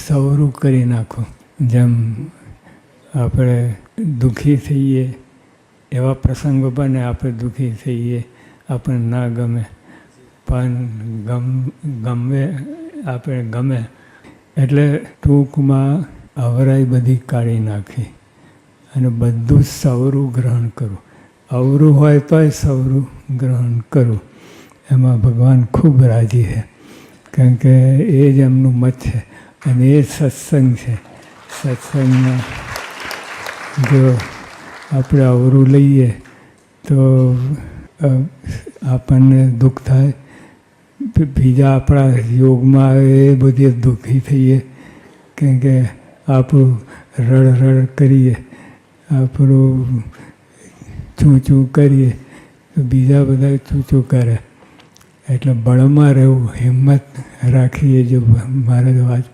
સવરું કરી નાખો. જેમ આપણે દુઃખી થઈએ એવા પ્રસંગો બને, આપણે દુઃખી થઈએ, આપણને ના ગમે, પણ ગમે આપણે ગમે એટલે ટૂંકમાં અવરાઈ બધી કાઢી નાખી અને બધું સવરું ગ્રહણ કરવું. અવરું હોય તોય સવરું ગ્રહણ કરવું. એમાં ભગવાન ખૂબ રાજી છે, કારણ કે એ જ એમનું મત છે અને એ સત્સંગ છે. સત્સંગમાં જો આપણે અવરું લઈએ તો આપણને દુઃખ થાય, બીજા આપણા યોગમાં આવે એ બધે દુઃખી થઈએ, કારણ કે આપણું રડ કરીએ, આપણું ચૂં કરીએ તો બીજા બધા ચૂં કરે. એટલે બળમાં રહેવું, હિંમત રાખીએ. જો મારે વાત